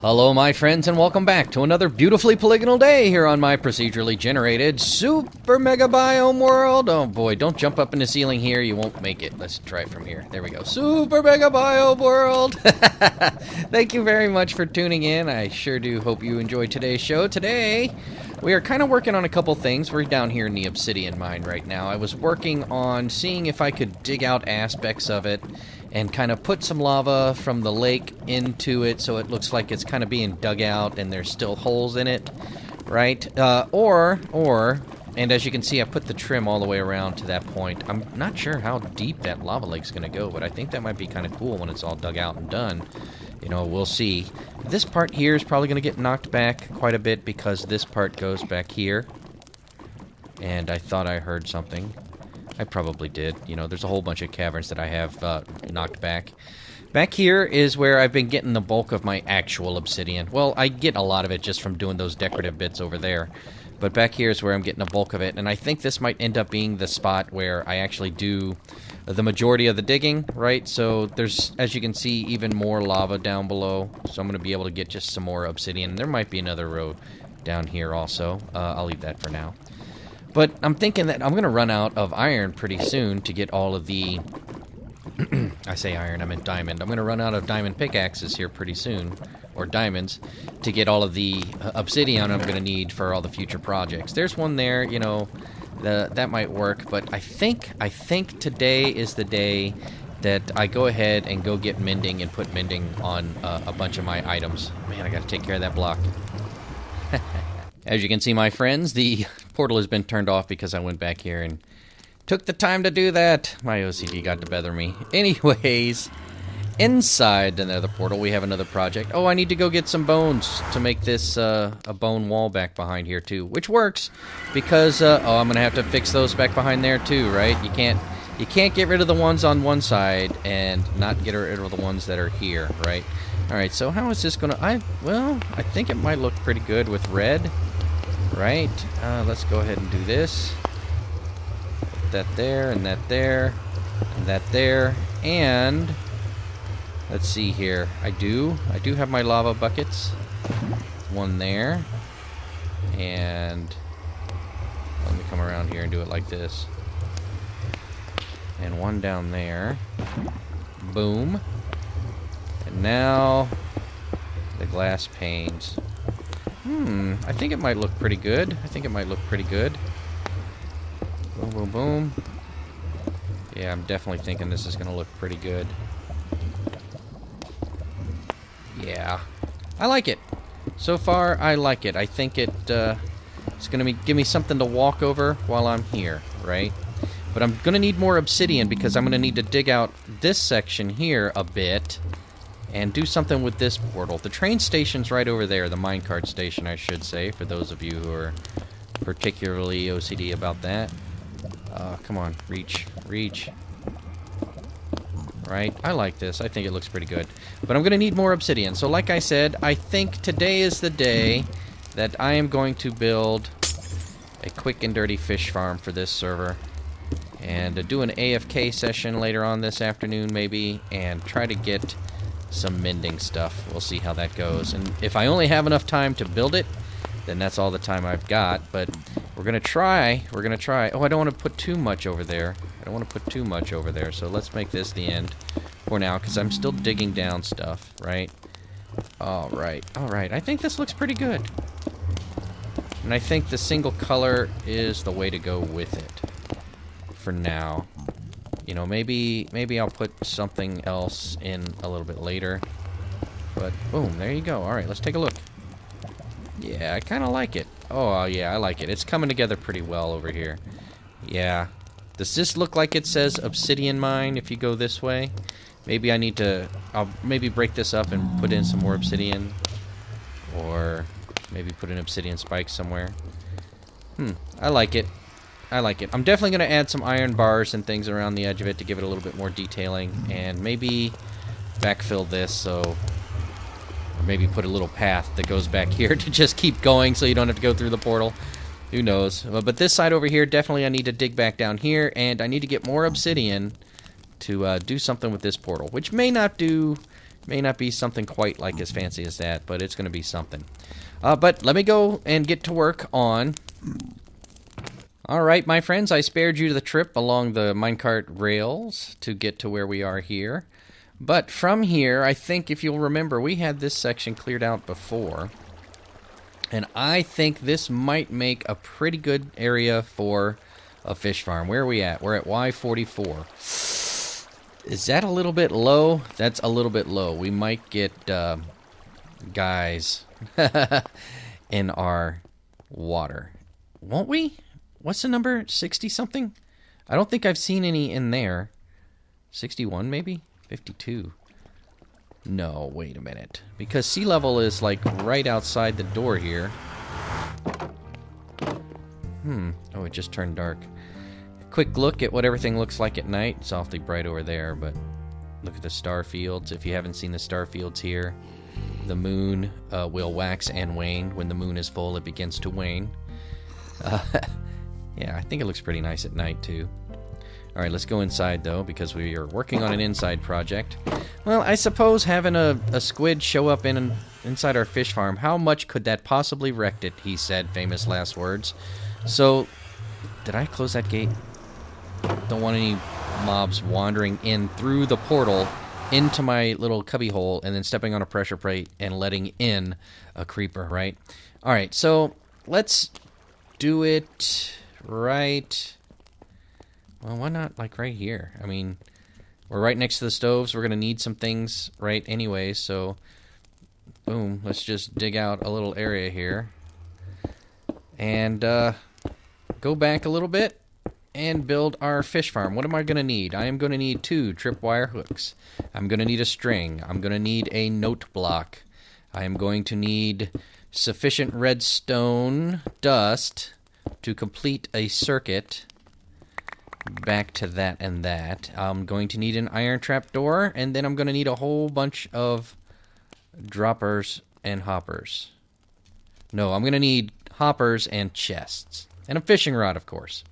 Hello my friends and welcome back to another beautifully polygonal day here on my procedurally generated super mega biome world. Oh boy, don't jump up in the ceiling here, you won't make it. Let's try it from here. There we go. Super mega biome world. Thank you very much for tuning in. I sure do hope you enjoyed today's show. Today we are kind of working on a couple things. We're down here in the obsidian mine right now. I was working on seeing if I could dig out aspects of it and kind of put some lava from the lake into it so it looks like it's kind of being dug out and there's still holes in it, right? And as you can see, I put the trim all the way around to that point. I'm not sure how deep that lava lake's going to go, but I think that might be kind of cool when it's all dug out and done. You know, we'll see. This part here is probably going to get knocked back quite a bit because this part goes back here. And I thought I heard something. I probably did. You know, there's a whole bunch of caverns that I have knocked back. Back here is where I've been getting the bulk of my actual obsidian. Well, I get a lot of it just from doing those decorative bits over there. But back here is where I'm getting the bulk of it. And I think this might end up being the spot where I actually do the majority of the digging, right? So there's, as you can see, even more lava down below. So I'm going to be able to get just some more obsidian. There might be another row down here also. I'll leave that for now. But I'm thinking that I'm going to run out of iron pretty soon to get all of the... I say iron, I meant diamond. I'm going to run out of diamond pickaxes here pretty soon, or diamonds, to get all of the obsidian I'm going to need for all the future projects. There's one there, you know, that might work, but I think today is the day that I go ahead and go get mending and put mending on a bunch of my items. Man, I got to take care of that block. As you can see, my friends, the portal has been turned off because I went back here and took the time to do that. My OCD got to bother me. Anyways, inside another portal, we have another project. Oh, I need to go get some bones to make this a bone wall back behind here, too. Which works, because, oh, I'm going to have to fix those back behind there, too, right? You can't get rid of the ones on one side and not get rid of the ones that are here, right? Alright, so how is this going to... Well, I think it might look pretty good with red. Right, let's go ahead and do this. Put that there, and that there, and that there, and let's see here. I do have my lava buckets. One there, and let me come around here and do it like this. And one down there. Boom. And now the glass panes. I think it might look pretty good. Boom, boom, boom. Yeah, I'm definitely thinking this is going to look pretty good. Yeah. I like it. So far, I like it. I think it's going to give me something to walk over while I'm here, right? But I'm going to need more obsidian because I'm going to need to dig out this section here a bit and do something with this portal. The train station's right over there, the minecart station, I should say, for those of you who are particularly OCD about that. Come on, reach. Right, I like this. I think it looks pretty good. But I'm going to need more obsidian. So like I said, I think today is the day that I am going to build a quick and dirty fish farm for this server. And do an AFK session later on this afternoon, maybe, and try to get some mending stuff. We'll see how that goes. And if I only have enough time to build it, then that's all the time I've got. But we're going to try. Oh, I don't want to put too much over there. So let's make this the end for now, because I'm still digging down stuff, right? Alright. I think this looks pretty good. And I think the single color is the way to go with it for now. You know, maybe I'll put something else in a little bit later. But, boom, there you go. Alright, let's take a look. Yeah, I kind of like it. Oh, yeah, I like it. It's coming together pretty well over here. Yeah. Does this look like it says obsidian mine if you go this way? Maybe I need to... I'll maybe break this up and put in some more obsidian. Or maybe put an obsidian spike somewhere. I like it. I'm definitely going to add some iron bars and things around the edge of it to give it a little bit more detailing. And maybe backfill this, so... Or maybe put a little path that goes back here to just keep going so you don't have to go through the portal. Who knows? But this side over here, definitely I need to dig back down here. And I need to get more obsidian to do something with this portal. Which may not do May not be something quite like as fancy as that, but it's going to be something. But let me go and get to work on... Alright, my friends, I spared you the trip along the minecart rails to get to where we are here. But from here, I think if you'll remember, we had this section cleared out before. And I think this might make a pretty good area for a fish farm. Where are we at? We're at Y44. Is that a little bit low? That's a little bit low. We might get guys in our water. Won't we? What's the number? 60-something? I don't think I've seen any in there. 61 maybe? 52. No, wait a minute. Because sea level is like right outside the door here. Oh, it just turned dark. Quick look at what everything looks like at night. It's awfully bright over there, but look at the star fields. If you haven't seen the star fields here, the moon will wax and wane. When the moon is full, it begins to wane. Yeah, I think it looks pretty nice at night, too. Alright, let's go inside, though, because we are working on an inside project. Well, I suppose having a squid show up inside our fish farm, how much could that possibly wreck it, he said, famous last words. So, did I close that gate? Don't want any mobs wandering in through the portal into my little cubby hole and then stepping on a pressure plate and letting in a creeper, right? Alright, so let's do it right... Well, why not, like, right here? I mean, we're right next to the stoves. We're going to need some things right anyway, so... Boom. Let's just dig out a little area here. And, go back a little bit and build our fish farm. What am I going to need? I am going to need 2 tripwire hooks. I'm going to need a string. I'm going to need a note block. I am going to need sufficient redstone dust to complete a circuit... Back to that and that. I'm going to need an iron trapdoor, and then I'm going to need a whole bunch of droppers and hoppers. No, I'm going to need hoppers and chests. And a fishing rod, of course.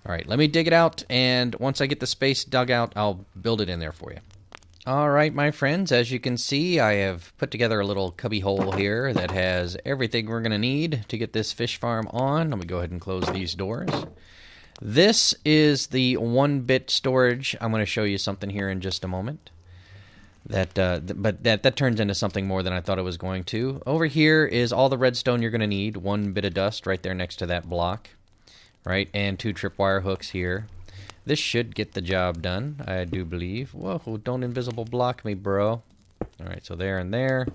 Alright, let me dig it out, and once I get the space dug out, I'll build it in there for you. Alright, my friends, as you can see, I have put together a little cubby hole here that has everything we're going to need to get this fish farm on. Let me go ahead and close these doors. This is the 1-bit storage. I'm going to show you something here in just a moment. But that turns into something more than I thought it was going to. Over here is all the redstone you're going to need. 1 bit of dust right there next to that block. Right, and 2 tripwire hooks here. This should get the job done, I do believe. Whoa, don't invisible block me, bro. Alright, so there and there.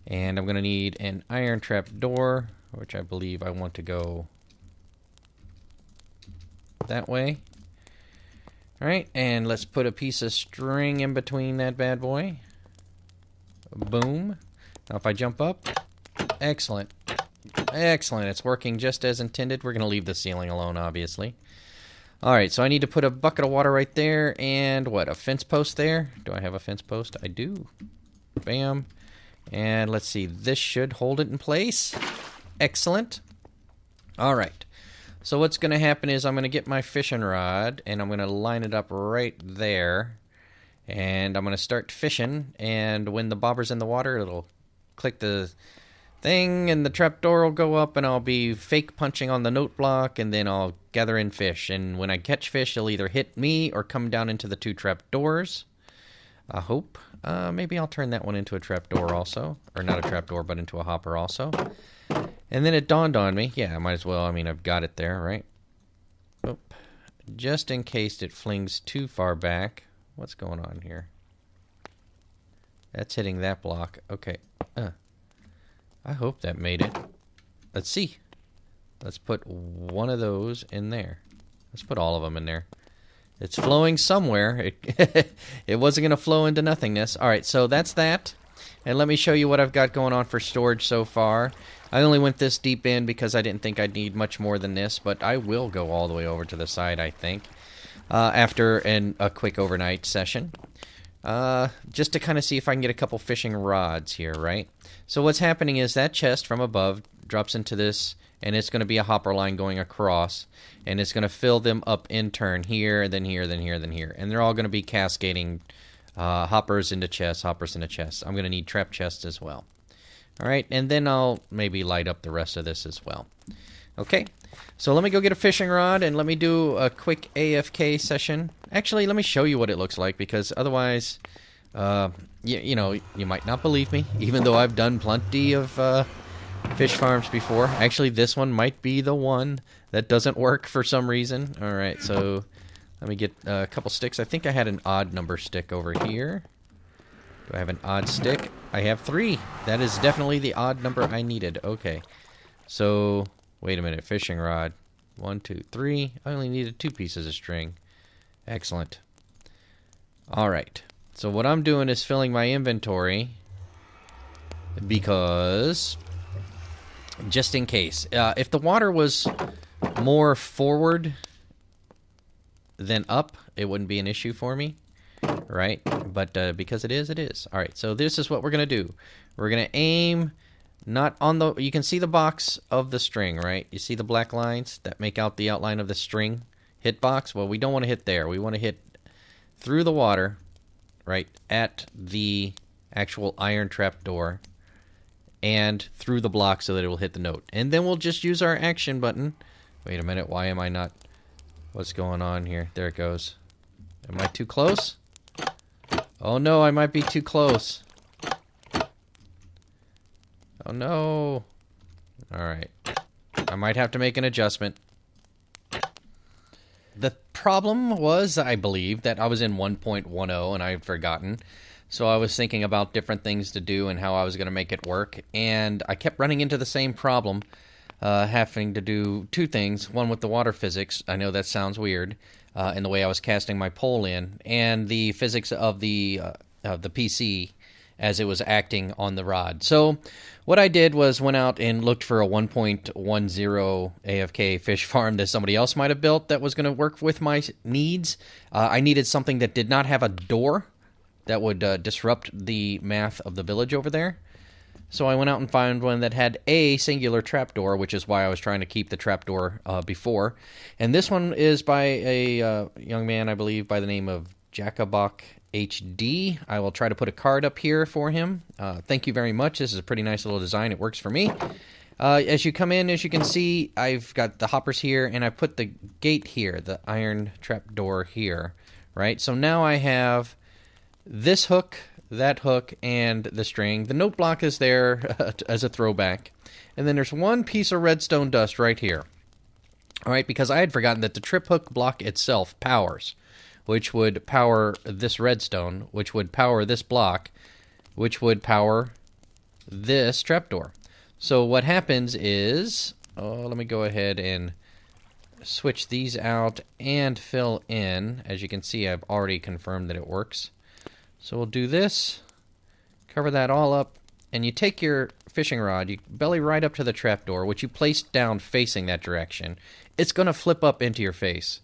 And I'm going to need an iron trap door, which I believe I want to go... that way. Alright, and let's put a piece of string in between that bad boy. Boom. Now if I jump up, excellent. Excellent, it's working just as intended. We're going to leave the ceiling alone, obviously. Alright, so I need to put a bucket of water right there, and what, a fence post there? Do I have a fence post? I do. Bam. And let's see, this should hold it in place. Excellent. Alright. So what's going to happen is I'm going to get my fishing rod, and I'm going to line it up right there. And I'm going to start fishing, and when the bobber's in the water, it'll click the thing, and the trapdoor will go up, and I'll be fake punching on the note block, and then I'll gather in fish. And when I catch fish, they'll either hit me or come down into the 2 trapdoors. I hope. Maybe I'll turn that one into a trapdoor also. Or not a trapdoor, but into a hopper also. And then it dawned on me, yeah, I might as well, I mean, I've got it there, right? Oop. Just in case it flings too far back. What's going on here? That's hitting that block. Okay. I hope that made it. Let's see. Let's put one of those in there. Let's put all of them in there. It's flowing somewhere. It wasn't going to flow into nothingness. Alright, so that's that. And let me show you what I've got going on for storage so far. I only went this deep in because I didn't think I'd need much more than this, but I will go all the way over to the side, I think, after a quick overnight session. Just to kind of see if I can get a couple fishing rods here, right? So what's happening is that chest from above drops into this, and it's going to be a hopper line going across, and it's going to fill them up in turn here, then here, then here, then here. And they're all going to be cascading Hoppers into chests, hoppers into chests. I'm going to need trap chests as well. All right, and then I'll maybe light up the rest of this as well. Okay, so let me go get a fishing rod and let me do a quick AFK session. Actually, let me show you what it looks like, because otherwise, you know, you might not believe me, even though I've done plenty of fish farms before. Actually, this one might be the one that doesn't work for some reason. All right, so let me get a couple sticks. I think I had an odd number stick over here. Do I have an odd stick? I have 3. That is definitely the odd number I needed. Okay. So, wait a minute. Fishing rod. 1, 2, 3. I only needed 2 pieces of string. Excellent. Alright. So what I'm doing is filling my inventory. Because, just in case. If the water was more forward than up, it wouldn't be an issue for me. Right? But because it is, it is. Alright, so this is what we're going to do. We're going to aim not on the... You can see the box of the string, right? You see the black lines that make out the outline of the string hitbox? Well, we don't want to hit there. We want to hit through the water, right, at the actual iron trap door, and through the block so that it will hit the note. And then we'll just use our action button. Wait a minute, why am I not... What's going on here? There it goes. Am I too close? Oh no, I might be too close. Oh no. Alright. I might have to make an adjustment. The problem was, I believe, that I was in 1.10 and I had forgotten. So I was thinking about different things to do and how I was going to make it work. And I kept running into the same problem, having to do 2 things. One with the water physics. I know that sounds weird. In the way I was casting my pole in, and the physics of the PC as it was acting on the rod. So what I did was went out and looked for a 1.10 AFK fish farm that somebody else might have built that was going to work with my needs. I needed something that did not have a door that would disrupt the math of the village over there. So I went out and found one that had a singular trapdoor, which is why I was trying to keep the trapdoor before. And this one is by a young man, I believe, by the name of Jacobok HD. I will try to put a card up here for him. Thank you very much. This is a pretty nice little design. It works for me. As you come in, as you can see, I've got the hoppers here, and I put the gate here, the iron trapdoor here, right? So now I have this hook, that hook, and the string. The note block is there as a throwback. And then there's one piece of redstone dust right here. All right, because I had forgotten that the trip hook block itself powers, which would power this redstone, which would power this block, which would power this trapdoor. So what happens is, let me go ahead and switch these out and fill in. As you can see, I've already confirmed that it works. So we'll do this, cover that all up, and you take your fishing rod, you belly right up to the trapdoor, which you place down facing that direction. It's going to flip up into your face.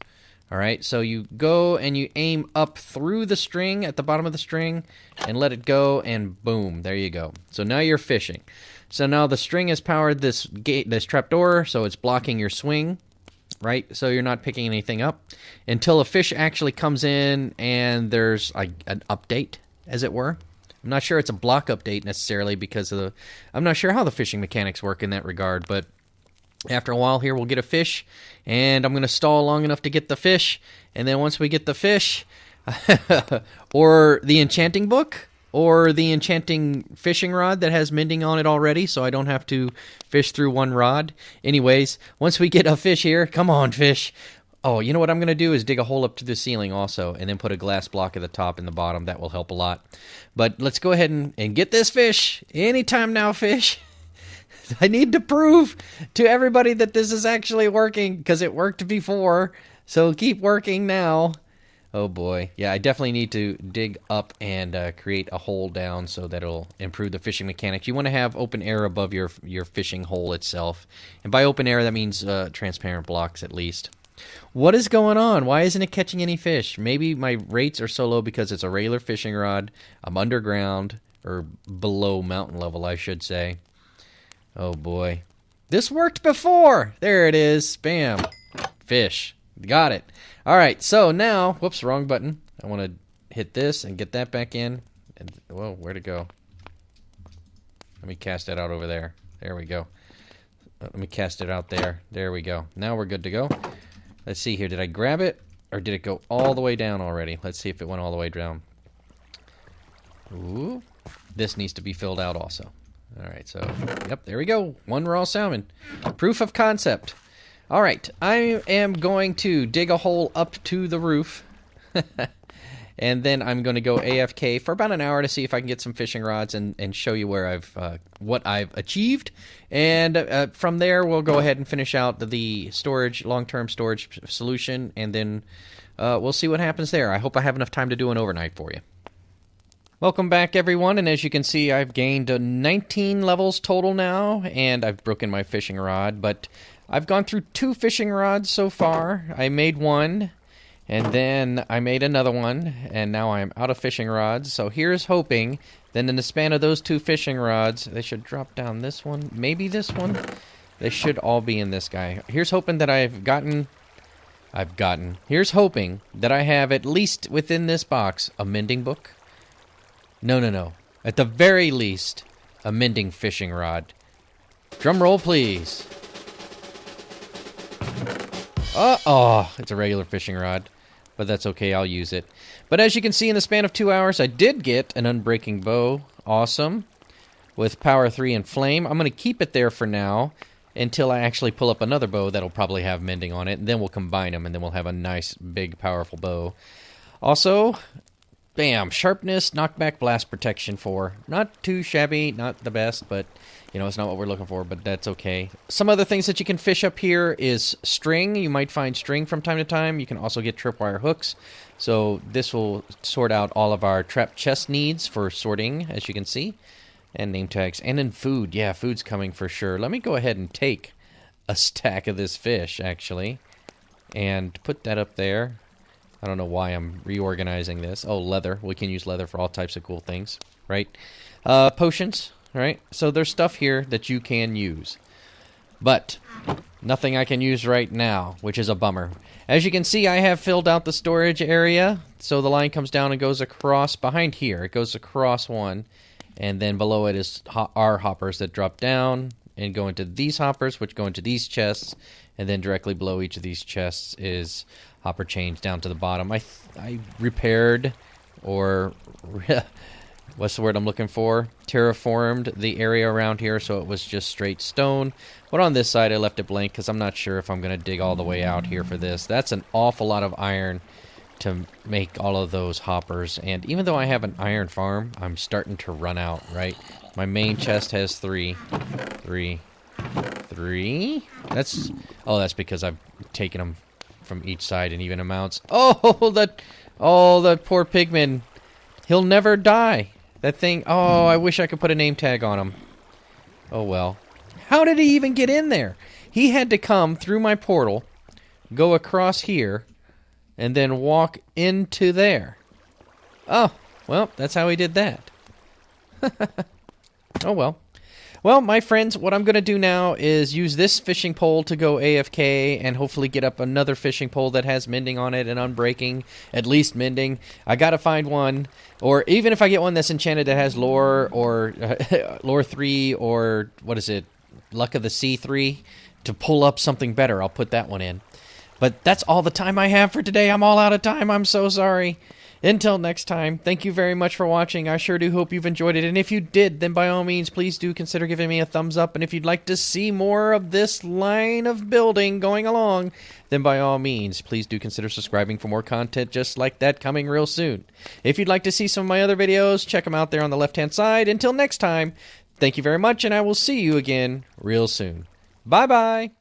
All right, so you go and you aim up through the string at the bottom of the string and let it go, and boom, there you go. So now you're fishing. So now the string has powered this gate, this trapdoor, so it's blocking your swing. Right, so you're not picking anything up until a fish actually comes in and there's like an update, as it were. I'm not sure it's a block update necessarily because of I'm not sure how the fishing mechanics work in that regard, but after a while here we'll get a fish, and I'm going to stall long enough to get the fish, and then once we get the fish, or the enchanting book, or the enchanting fishing rod that has mending on it already, so I don't have to fish through one rod. Anyways, once we get a fish here, come on, fish. Oh, you know what I'm going to do is dig a hole up to the ceiling also, and then put a glass block at the top and the bottom. That will help a lot. But let's go ahead and get this fish. Anytime now, fish. I need to prove to everybody that this is actually working, because it worked before. So keep working now. Oh boy. Yeah, I definitely need to dig up and create a hole down so that it'll improve the fishing mechanics. You want to have open air above your fishing hole itself. And by open air, that means transparent blocks at least. What is going on? Why isn't it catching any fish? Maybe my rates are so low because it's a regular fishing rod. I'm underground, or below mountain level, I should say. Oh boy. This worked before! There it is. Bam. Fish. Got it. All right, so now, whoops, wrong button. I want to hit this and get that back in. And, whoa, where'd it go? Let me cast that out over there. There we go. Let me cast it out there. There we go. Now we're good to go. Let's see here. Did I grab it? Or did it go all the way down already? Let's see if it went all the way down. Ooh. This needs to be filled out also. Alright, so, yep, there we go. 1 raw salmon. Proof of concept. Alright, I am going to dig a hole up to the roof. And then I'm going to go AFK for about an hour to see if I can get some fishing rods and show you where what I've achieved. And from there, we'll go ahead and finish out the storage, long-term storage solution, and then we'll see what happens there. I hope I have enough time to do an overnight for you. Welcome back, everyone, and as you can see, I've gained 19 levels total now, and I've broken my fishing rod, but I've gone through 2 fishing rods so far. I made one, and then I made another one, and now I'm out of fishing rods. So here's hoping, then in the span of those 2 fishing rods, they should drop down this one, maybe this one. They should all be in this guy. Here's hoping that here's hoping that I have at least within this box a mending book. No. At the very least, a mending fishing rod. Drum roll, please. Oh, it's a regular fishing rod. But that's okay, I'll use it. But as you can see, in the span of 2 hours, I did get an unbreaking bow. Awesome. With power 3 and flame. I'm going to keep it there for now until I actually pull up another bow that'll probably have mending on it. And then we'll combine them, and then we'll have a nice, big, powerful bow. Also, bam, sharpness, knockback, blast protection 4. Not too shabby, not the best, but you know, it's not what we're looking for, but that's okay. Some other things that you can fish up here is string. You might find string from time to time. You can also get tripwire hooks. So this will sort out all of our trap chest needs for sorting, as you can see. And name tags. And then food. Yeah, food's coming for sure. Let me go ahead and take a stack of this fish, actually, and put that up there. I don't know why I'm reorganizing this. Oh, leather. We can use leather for all types of cool things, right? Potions, right? So there's stuff here that you can use. But nothing I can use right now, which is a bummer. As you can see, I have filled out the storage area. So the line comes down and goes across behind here. It goes across one. And then below it is our hoppers that drop down and go into these hoppers, which go into these chests. And then directly below each of these chests is hopper chains down to the bottom. I repaired, or what's the word I'm looking for? Terraformed the area around here so it was just straight stone. But on this side I left it blank because I'm not sure if I'm going to dig all the way out here for this. That's an awful lot of iron to make all of those hoppers. And even though I have an iron farm, I'm starting to run out, right? My main chest has 3. That's because I've taken them from each side in even amounts. Oh, that poor pigman. He'll never die. That thing, oh, I wish I could put a name tag on him. Oh, well. How did he even get in there? He had to come through my portal, go across here, and then walk into there. Oh, well, that's how he did that. Oh, well. Well, my friends, what I'm going to do now is use this fishing pole to go AFK and hopefully get up another fishing pole that has mending on it and unbreaking, at least mending. I got to find one, or even if I get one that's enchanted that has lore or lore 3 or what is it, luck of the sea 3 to pull up something better. I'll put that one in. But that's all the time I have for today. I'm all out of time. I'm so sorry. Until next time, thank you very much for watching. I sure do hope you've enjoyed it. And if you did, then by all means, please do consider giving me a thumbs up. And if you'd like to see more of this line of building going along, then by all means, please do consider subscribing for more content just like that coming real soon. If you'd like to see some of my other videos, check them out there on the left-hand side. Until next time, thank you very much, and I will see you again real soon. Bye-bye.